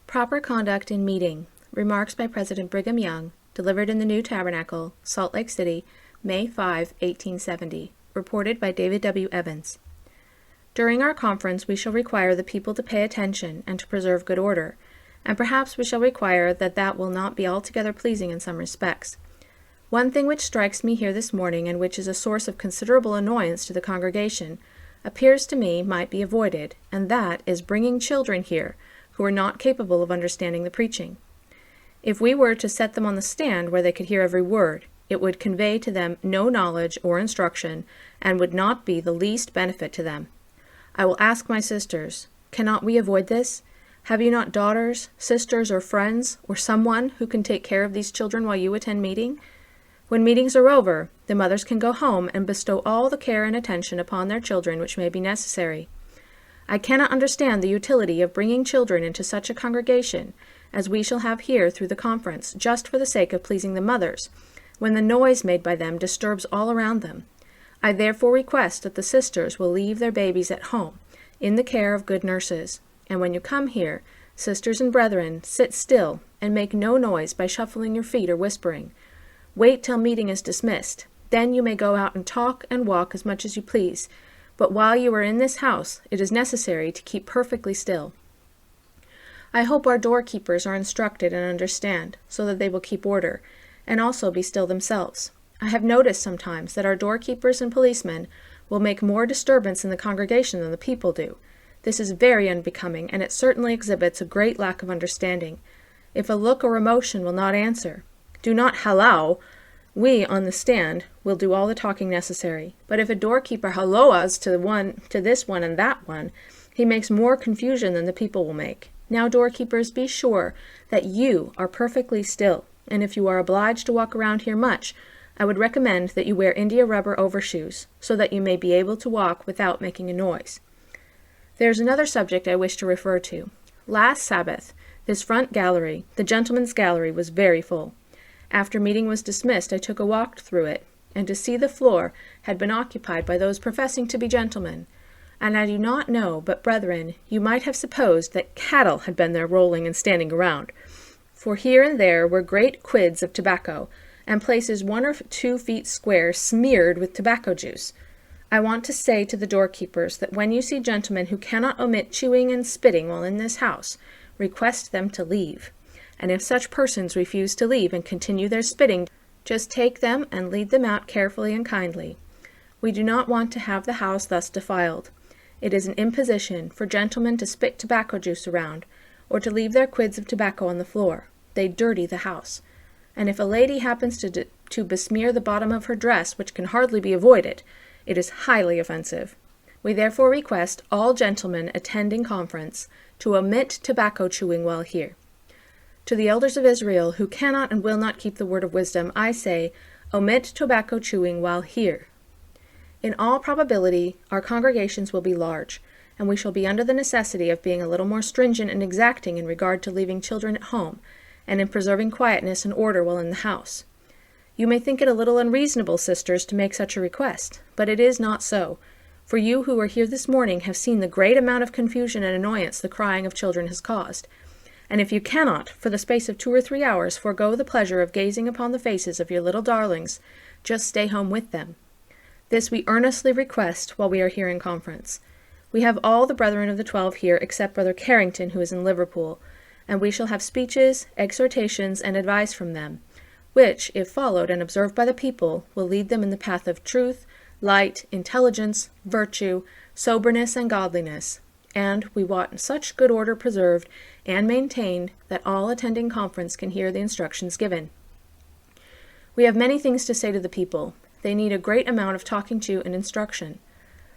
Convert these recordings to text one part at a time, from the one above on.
Proper Conduct in Meeting. Remarks by President Brigham Young, delivered in the New Tabernacle, Salt Lake City, May 5, 1870. Reported by David W. Evans. During our conference we shall require the people to pay attention and to preserve good order, and perhaps we shall require that will not be altogether pleasing in some respects. One thing which strikes me here this morning, and which is a source of considerable annoyance to the congregation, appears to me might be avoided, and that is bringing children here, who are not capable of understanding the preaching. If we were to set them on the stand where they could hear every word, it would convey to them no knowledge or instruction, and would not be the least benefit to them. I will ask my sisters, cannot we avoid this? Have you not daughters, sisters, or friends, or someone who can take care of these children while you attend meeting? When meetings are over, the mothers can go home and bestow all the care and attention upon their children which may be necessary. I cannot understand the utility of bringing children into such a congregation as we shall have here through the conference, just for the sake of pleasing the mothers, when the noise made by them disturbs all around them. I therefore request that the sisters will leave their babies at home, in the care of good nurses, and when you come here, sisters and brethren, sit still, and make no noise by shuffling your feet or whispering. Wait till meeting is dismissed, then you may go out and talk and walk as much as you please, but while you are in this house, it is necessary to keep perfectly still. I hope our doorkeepers are instructed and understand, so that they will keep order, and also be still themselves. I have noticed sometimes that our doorkeepers and policemen will make more disturbance in the congregation than the people do. This is very unbecoming, and it certainly exhibits a great lack of understanding. If a look or emotion will not answer, do not hallow. We, on the stand, will do all the talking necessary. But if a doorkeeper halloas to this one and that one, he makes more confusion than the people will make. Now, doorkeepers, be sure that you are perfectly still, and if you are obliged to walk around here much, I would recommend that you wear India rubber overshoes, so that you may be able to walk without making a noise. There is another subject I wish to refer to. Last Sabbath, this front gallery, the gentlemen's gallery, was very full. After meeting was dismissed, I took a walk through it, and to see the floor had been occupied by those professing to be gentlemen. And I do not know, but brethren, you might have supposed that cattle had been there rolling and standing around. For here and there were great quids of tobacco, and places 1 or 2 feet square smeared with tobacco juice. I want to say to the doorkeepers that when you see gentlemen who cannot omit chewing and spitting while in this house, request them to leave. And if such persons refuse to leave and continue their spitting, just take them and lead them out carefully and kindly. We do not want to have the house thus defiled. It is an imposition for gentlemen to spit tobacco juice around, or to leave their quids of tobacco on the floor. They dirty the house. And if a lady happens to besmear the bottom of her dress, which can hardly be avoided, it is highly offensive. We therefore request all gentlemen attending conference to omit tobacco chewing while here. To the elders of Israel who cannot and will not keep the word of wisdom, I say, omit tobacco chewing while here. In all probability, our congregations will be large, and we shall be under the necessity of being a little more stringent and exacting in regard to leaving children at home, and in preserving quietness and order while in the house. You may think it a little unreasonable, sisters, to make such a request, but it is not so, for you who are here this morning have seen the great amount of confusion and annoyance the crying of children has caused. And if you cannot, for the space of 2 or 3 hours, forego the pleasure of gazing upon the faces of your little darlings, just stay home with them. This we earnestly request while we are here in conference. We have all the brethren of the 12 here except Brother Carrington, who is in Liverpool, and we shall have speeches, exhortations, and advice from them, which, if followed and observed by the people, will lead them in the path of truth, light, intelligence, virtue, soberness, and godliness. And we want such good order preserved and maintained that all attending conference can hear the instructions given. We have many things to say to the people. They need a great amount of talking to and instruction.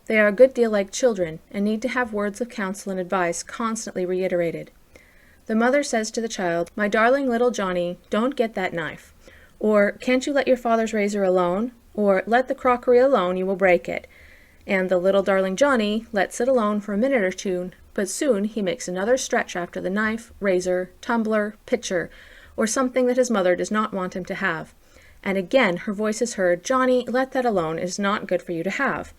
They are a good deal like children, and need to have words of counsel and advice constantly reiterated. The mother says to the child, "My darling little Johnny, don't get that knife," or "Can't you let your father's razor alone?" or "Let the crockery alone, you will break it." And the little darling Johnny lets it alone for a minute or two, but soon he makes another stretch after the knife, razor, tumbler, pitcher, or something that his mother does not want him to have. And again her voice is heard, "Johnny, let that alone, it is not good for you to have,"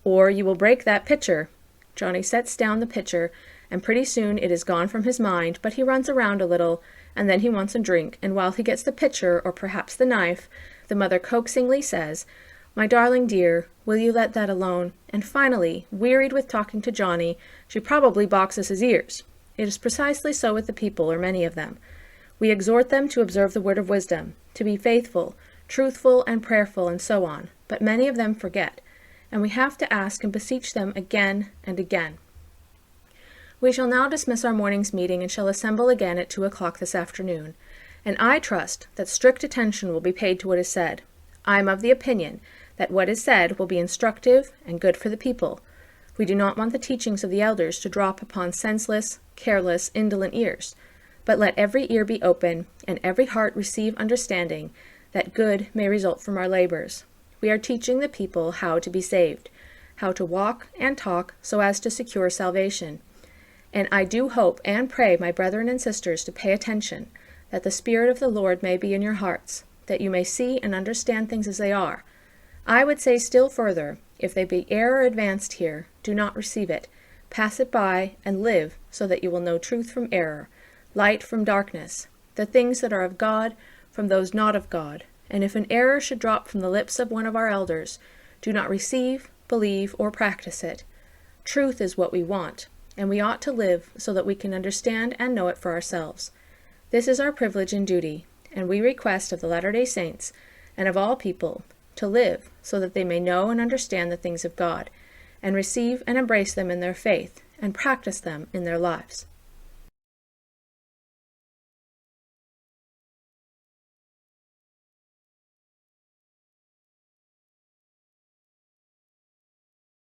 or "You will break that pitcher." Johnny sets down the pitcher, and pretty soon it is gone from his mind, but he runs around a little, and then he wants a drink, and while he gets the pitcher, or perhaps the knife, the mother coaxingly says, "My darling dear, will you let that alone?" And finally, wearied with talking to Johnny, she probably boxes his ears. It is precisely so with the people, or many of them. We exhort them to observe the word of wisdom, to be faithful, truthful, and prayerful, and so on, but many of them forget, and we have to ask and beseech them again and again. We shall now dismiss our morning's meeting and shall assemble again at 2 o'clock this afternoon, and I trust that strict attention will be paid to what is said. I am of the opinion that what is said will be instructive and good for the people. We do not want the teachings of the elders to drop upon senseless, careless, indolent ears, but let every ear be open and every heart receive understanding, that good may result from our labors. We are teaching the people how to be saved, how to walk and talk so as to secure salvation. And I do hope and pray, my brethren and sisters, to pay attention, that the Spirit of the Lord may be in your hearts, that you may see and understand things as they are. I would say still further, if they be error advanced here, do not receive it. Pass it by and live so that you will know truth from error, light from darkness, the things that are of God from those not of God. And if an error should drop from the lips of one of our elders, do not receive, believe, or practice it. Truth is what we want, and we ought to live so that we can understand and know it for ourselves. This is our privilege and duty, and we request of the Latter-day Saints, and of all people, to live so that they may know and understand the things of God, and receive and embrace them in their faith, and practice them in their lives.